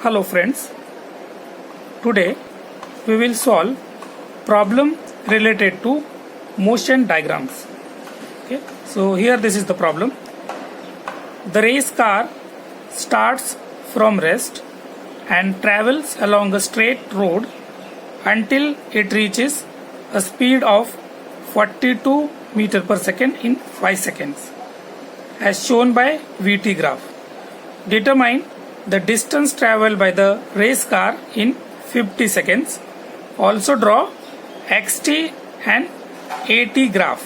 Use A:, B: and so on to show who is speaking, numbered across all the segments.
A: Hello friends, today we will solve problem related to motion diagrams. Okay, so here this is the problem. The race car starts from rest and travels along a straight road until it reaches a speed of 42 meter per second in 5 seconds as shown by VT graph. Determine the distance traveled by the race car in 50 seconds. Also draw XT and AT graph.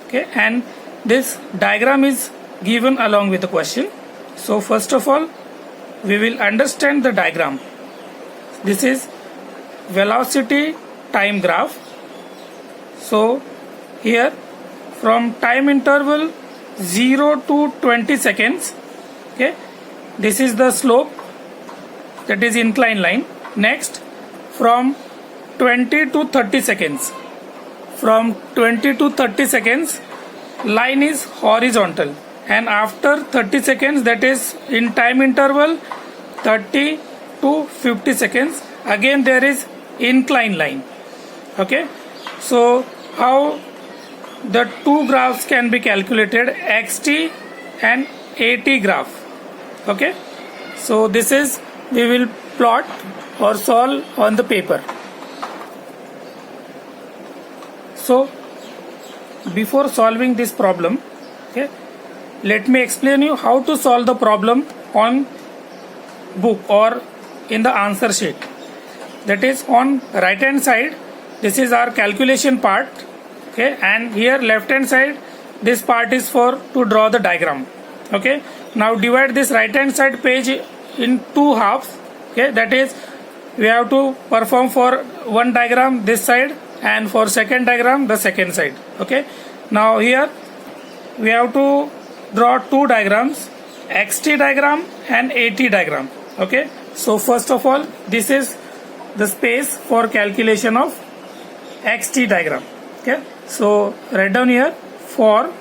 A: Okay, and this diagram is given along with the question. So first of all, we will understand the diagram. This is velocity time graph. So here from time interval 0 to 20 seconds, okay, this is the slope, that is inclined line. Next, from 20 to 30 seconds, from 20 to 30 seconds line is horizontal, and after 30 seconds, that is in time interval 30 to 50 seconds, again there is inclined line. Okay, so how the two graphs can be calculated, XT and AT graph. Okay, so this is we will plot or solve on the paper. So before solving this problem, okay, let me explain you how to solve the problem on book or in the answer sheet. That is, on right hand side, this is our calculation part, okay, and here left hand side, this part is for to draw the diagram. Okay, now divide this right hand side page in two halves. Okay, that is, we have to perform for one diagram this side and for second diagram the second side. Okay, now here we have to draw two diagrams, XT diagram and AT diagram. Okay, so first of all, this is the space for calculation of XT diagram. Okay, so write down here for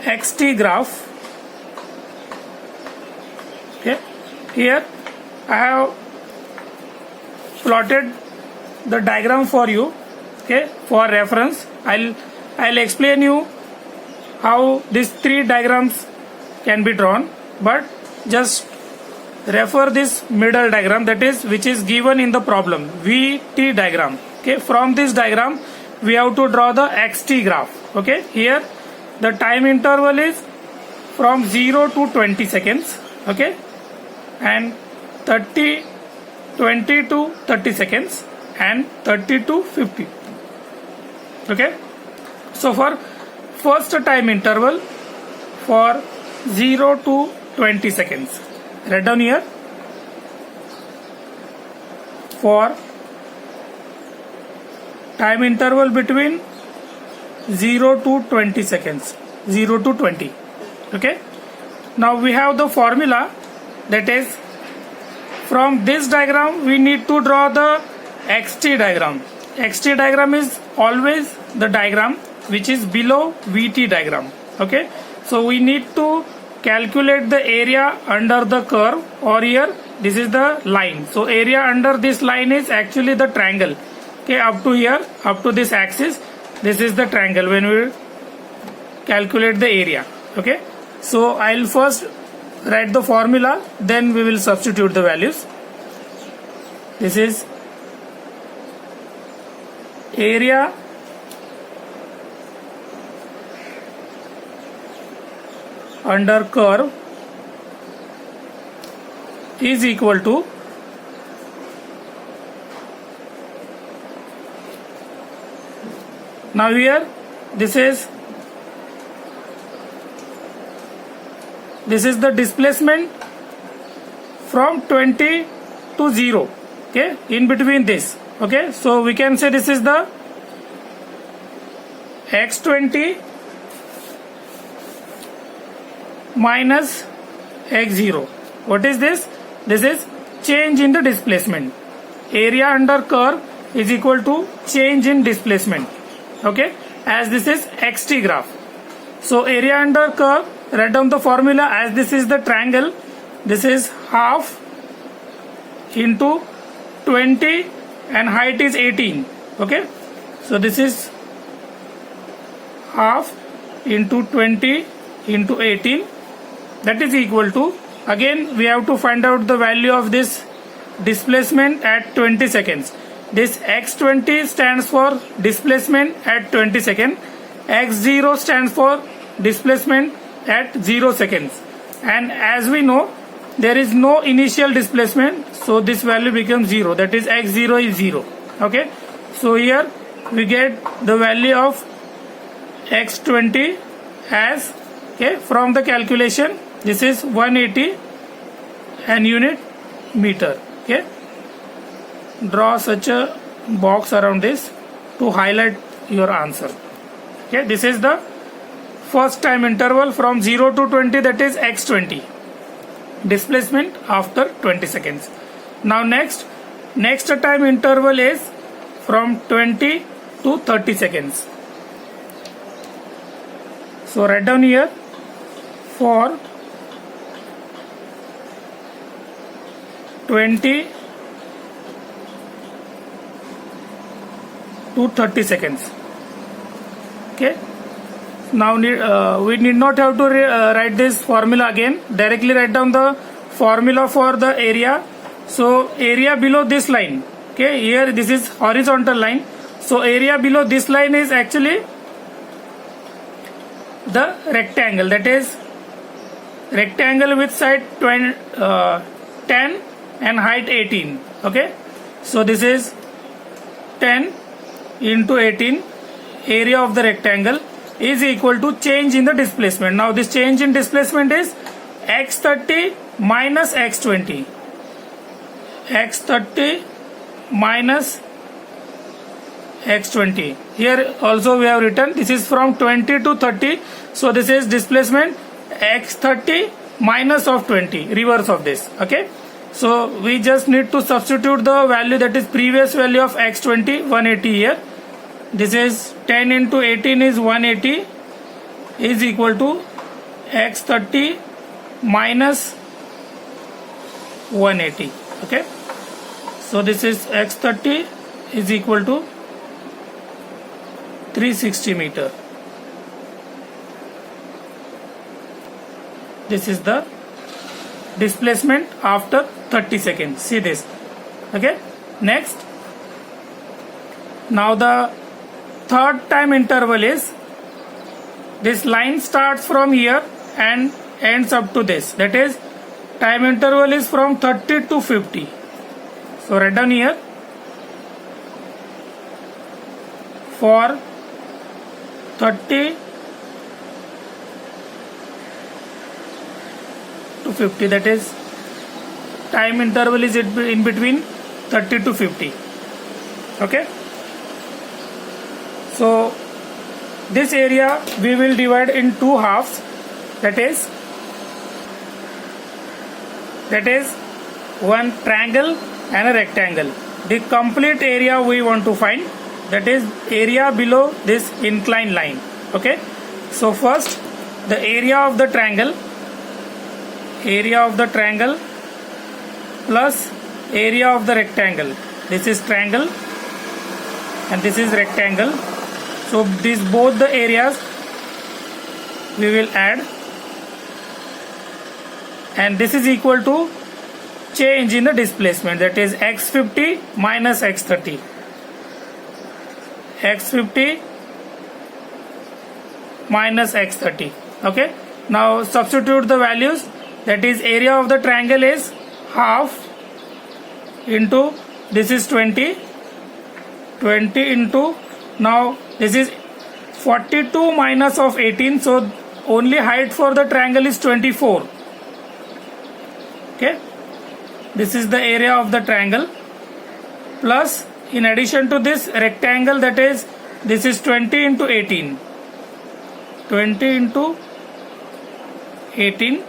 A: XT graph. Okay, here I have plotted the diagram for you. Okay, for reference, I'll explain you how these three diagrams can be drawn, but just refer this middle diagram, that is which is given in the problem, VT diagram. Okay, from this diagram we have to draw the XT graph. Okay, here the time interval is from 0 to 20 seconds. Okay, and 20 to 30 seconds and 30 to 50. Okay, so for first time interval for 0 to 20 seconds, write down here for time interval between 0 to 20 seconds, 0 to 20. Okay, now we have the formula, that is, from this diagram we need to draw the XT diagram. XT diagram is always the diagram which is below VT diagram. Okay, so we need to calculate the area under the curve, or here this is the line. So area under this line is actually the triangle. Okay, up to here, up to this axis, this is the triangle when we calculate the area. Okay, so I'll first write the formula, then we will substitute the values. This is area under curve is equal to now here this is the displacement from 20 to 0. Okay, in between this. Okay, so we can say this is the x20 minus x0. What is this? This is change in the displacement. Area under curve is equal to change in displacement. Okay, as this is XT graph. So area under curve write down the formula. As this is the triangle, this is half into 20 and height is 18. Okay, so this is half into 20 into 18, that is equal to, again we have to find out the value of this displacement at 20 seconds. This x20 stands for displacement at 20 seconds, x0 stands for displacement at 0 seconds, and as we know there is no initial displacement, so this value becomes 0, that is x0 is 0. Okay, so here we get the value of x20 as, okay, from the calculation, this is 180 and unit meter. Okay, draw such a box around this to highlight your answer. Okay, this is the first time interval from 0 to 20, that is x20, displacement after 20 seconds. Now next time interval is from 20 to 30 seconds. So write down here, for 20 to 30 seconds. Okay, now we need not have to write this formula again, directly write down the formula for the area. So area below this line, okay, here this is horizontal line, so area below this line is actually the rectangle, that is rectangle with side 10 and height 18. Okay, so this is 10 into 18, area of the rectangle is equal to change in the displacement. Now this change in displacement is x30 minus x20, x30 minus x20. Here also we have written this is from 20 to 30, so this is displacement x30 minus of 20, reverse of this. Okay, so we just need to substitute the value, that is previous value of x20, 180 here. This is 10 into 18 is 180, is equal to x30 minus 180. Okay, so this is x30 is equal to 360 meter. This is the displacement after 30 seconds. See this. Okay, next, now the third time interval is, this line starts from here and ends up to this, that is time interval is from 30 to 50. So write down here, for 30 to 50, that is time interval is in between 30 to 50. Okay, so this area we will divide in two halves, that is one triangle and a rectangle. The complete area we want to find, that is area below this inclined line. Okay, so first the area of the triangle plus area of the rectangle. This is triangle and this is rectangle, so these both the areas we will add, and this is equal to change in the displacement, that is x50 minus x30, x50 minus x30. Okay, now substitute the values, that is area of the triangle is half into, this is 20 into, now this is 42 minus of 18, so only height for the triangle is 24. Okay, this is the area of the triangle, plus in addition to this rectangle, that is this is 20 into 18, 20 into 18,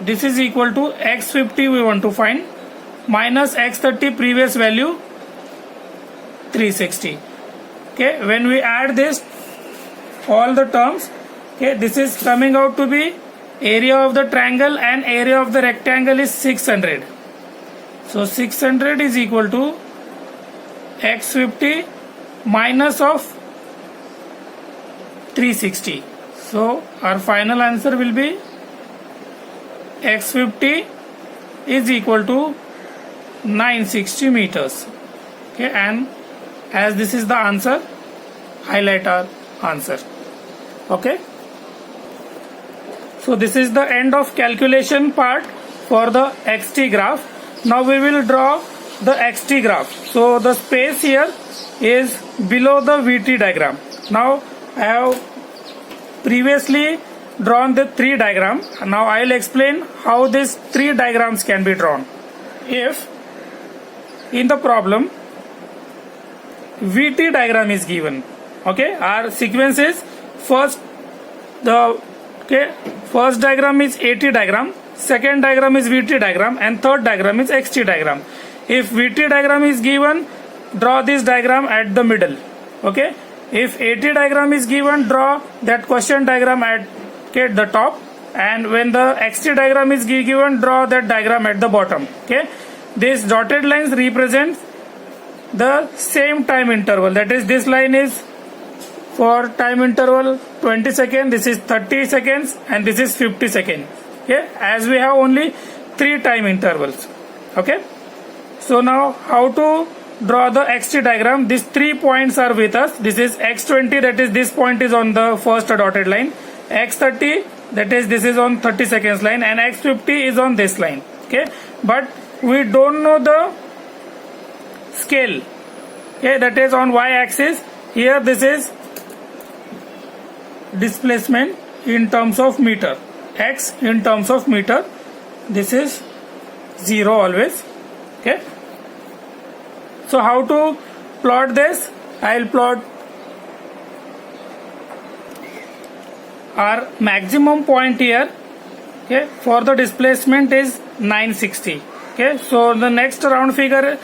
A: this is equal to x50 we want to find, minus x30 previous value 360. Okay, when we add this all the terms, Okay, this is coming out to be area of the triangle and area of the rectangle is 600. So 600 is equal to x50 minus of 360. So our final answer will be x50 is equal to 960 meters. Okay, and as this is the answer, highlight our answer. Okay, so this is the end of calculation part for the xt graph. Now we will draw the xt graph. So the space here is below the VT diagram. Now I have previously drawn the three diagram. Now I will explain how these three diagrams can be drawn. If in the problem VT diagram is given, okay, our sequence is first diagram is AT diagram, second diagram is VT diagram, and third diagram is XT diagram. If VT diagram is given, draw this diagram at the middle. Okay, if AT diagram is given, draw that question diagram at the top, and when the XT diagram is given, draw that diagram at the bottom. Okay, these dotted lines represent the same time interval, that is this line is for time interval 20 seconds, this is 30 seconds, and this is 50 seconds. Okay, as we have only three time intervals. Okay, so now how to draw the xt diagram? These 3 points are with us. This is x20, that is this point is on the first dotted line, x30, that is this is on 30 seconds line, and x50 is on this line. Okay, but we don't know the scale. Okay, that is on y axis. Here this is displacement in terms of meter, x in terms of meter, this is 0 always. Okay, so how to plot this? I will plot our maximum point here. Okay, for the displacement is 960. Okay, so the next round figure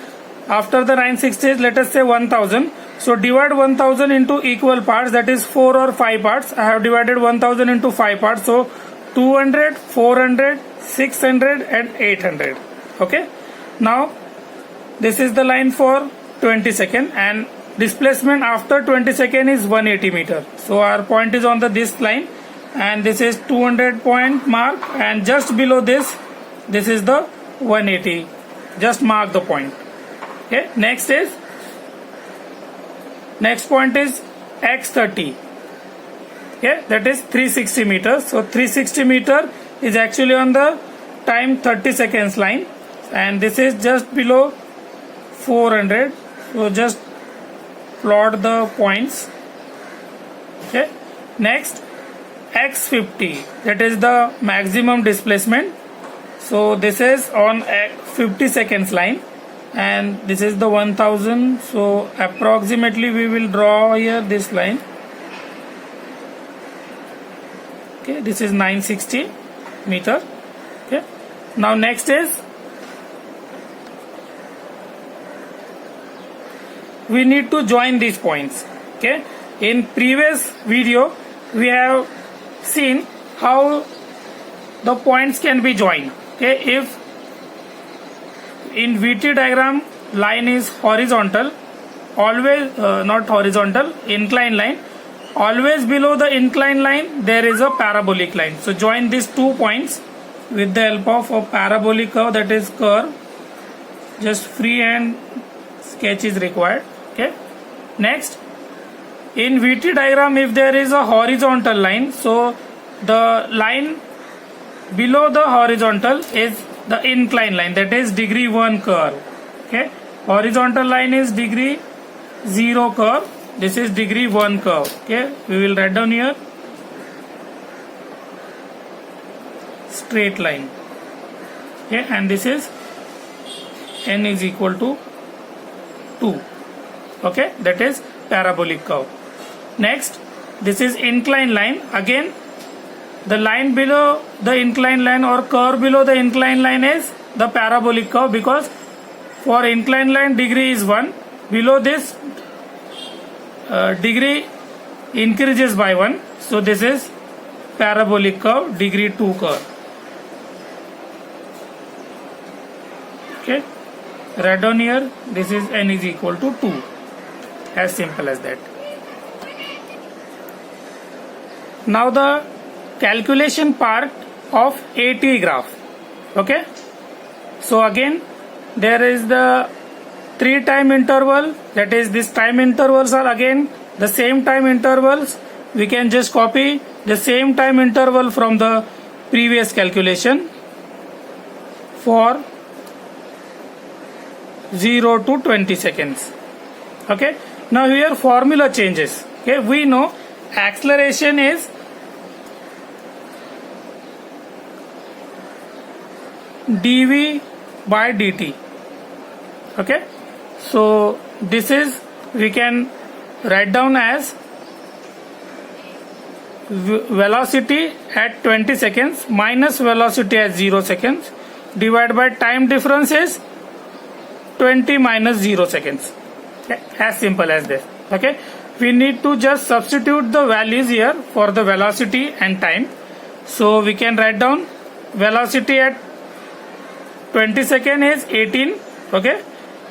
A: after the 960 is, let us say, 1000. So divide 1000 into equal parts, that is 4 or 5 parts. I have divided 1000 into 5 parts. So 200, 400, 600 and 800. Okay, now this is the line for 20 second, and displacement after 20 second is 180 meter. So our point is on this line, and this is 200 point mark, and just below this is the 180. Just mark the point. Okay, next point is x30. Okay, that is 360 meters. So 360 meter is actually on the time 30 seconds line, and this is just below 400. So just plot the points. Okay, next x50, that is the maximum displacement. So this is on 50 seconds line, and this is the 1000. So approximately we will draw here this line. Okay, this is 960 meter. Okay, now next is we need to join these points. Okay, in previous video we have seen how the points can be joined. Okay, if in VT diagram line is horizontal, always not horizontal, inclined line, always below the inclined line there is a parabolic line. So join these 2 points with the help of a parabolic curve, that is curve. Just freehand sketch is required. Okay, next in VT diagram, if there is a horizontal line, so the line below the horizontal is the inclined line, that is degree 1 curve. Okay, horizontal line is degree 0 curve, this is degree 1 curve. Okay, we will write down here straight line. Okay, and this is n is equal to 2. Okay, that is parabolic curve. Next, this is inclined line. Again, the line below the inclined line or curve below the inclined line is the parabolic curve, because for inclined line degree is 1. Below this degree increases by 1. So this is parabolic curve, degree 2 curve. Okay, write down here, this is n is equal to 2. As simple as that. Now the calculation part of AT graph. Okay, so again there is the 3 time interval, that is this time intervals are again the same time intervals. We can just copy the same time interval from the previous calculation for 0 to 20 seconds. Okay, now here formula changes. Okay, we know acceleration is dv by dt. Okay, so this is, we can write down as velocity at 20 seconds minus velocity at 0 seconds divided by time difference is 20 minus 0 seconds. Okay, as simple as this. Okay, we need to just substitute the values here for the velocity and time. So we can write down velocity at 20 second is 18. Okay,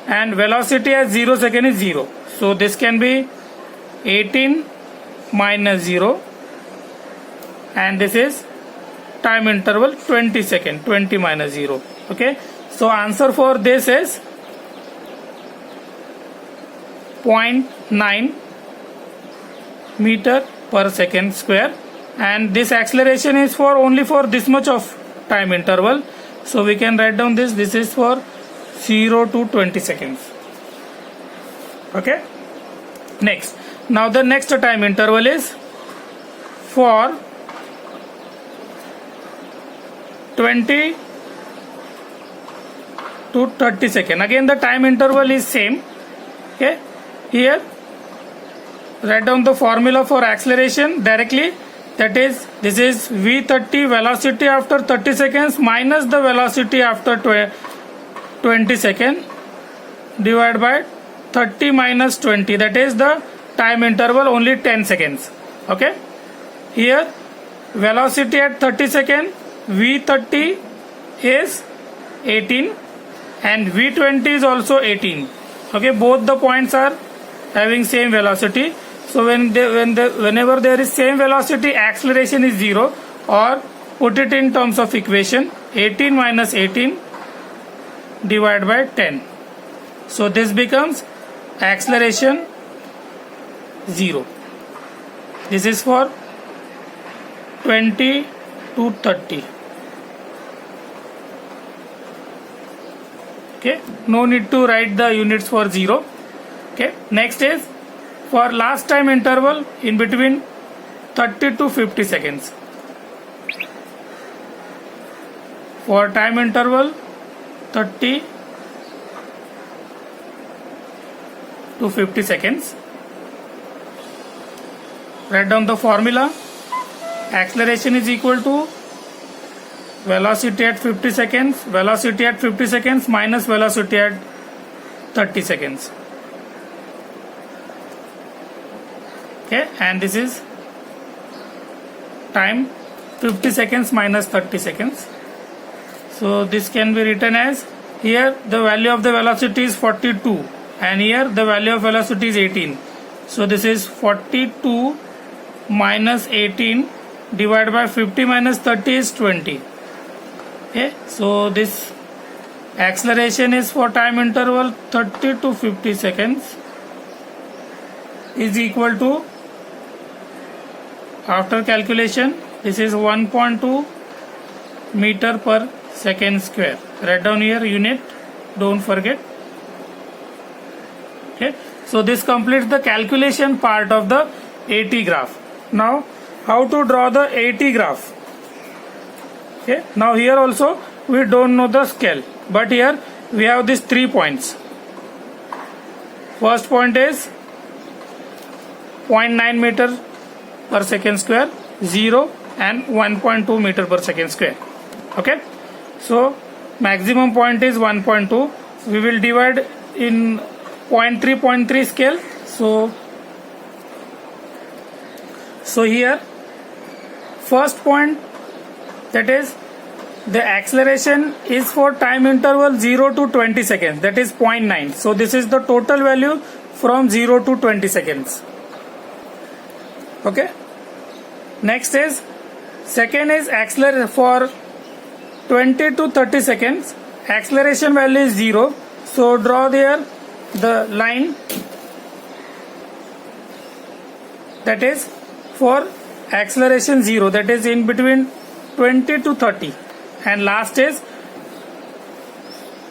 A: and velocity at 0 second is 0. So this can be 18 minus 0, and this is time interval 20 second, 20 minus 0. Okay, so answer for this is 0.9 meter per second square, and this acceleration is for only for this much of time interval. So we can write down this is for 0 to 20 seconds. Okay, next, now the next time interval is for 20 to 30 seconds. Again the time interval is same. Okay, here write down the formula for acceleration directly, that is this is v30 velocity after 30 seconds minus the velocity after 20 seconds divided by 30 minus 20, that is the time interval only 10 seconds. Okay, here velocity at 30 seconds, v30 is 18 and v20 is also 18. Okay, both the points are having same velocity. So whenever there is same velocity, acceleration is 0, or put it in terms of equation, 18 minus 18 divided by 10. So this becomes acceleration 0. This is for 20 to 30. Okay, no need to write the units for 0. Okay, next is for last time interval in between 30 to 50 seconds. For time interval 30 to 50 seconds, write down the formula. Acceleration is equal to velocity at 50 seconds, velocity at 50 seconds minus velocity at 30 seconds. Okay, and this is time 50 seconds minus 30 seconds. So this can be written as, here the value of the velocity is 42 and here the value of velocity is 18. So this is 42 minus 18 divided by 50 minus 30 is 20. Okay, so this acceleration is for time interval 30 to 50 seconds is equal to, after calculation, this is 1.2 meter per second square. Write down here unit, don't forget. Okay, so this completes the calculation part of the AT graph. Now how to draw the AT graph? Okay, now here also we don't know the scale, but here we have these 3 points. First point is 0.9 meter per second square, 0 and 1.2 meter per second square. Okay, so maximum point is 1.2. We will divide in 0.3 scale. So here first point, that is the acceleration is for time interval 0 to 20 seconds, that is 0.9. So this is the total value from 0 to 20 seconds. Okay. Next is second is acceleration for 20 to 30 seconds. Acceleration value is 0. So draw there the line that is for acceleration 0, that is in between 20 to 30, and last is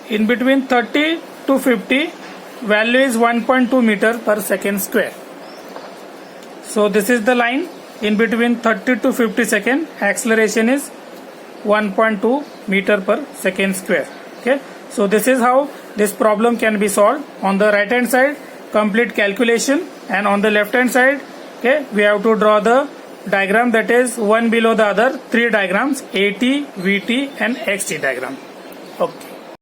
A: in between 30 to 50, value is 1.2 meter per second square. So this is the line in between 30 to 50 second, acceleration is 1.2 meter per second square. Okay, so this is how this problem can be solved. On the right hand side, complete calculation, and on the left hand side, okay, we have to draw the diagram, that is one below the other, three diagrams, AT, VT and XT diagram. Okay.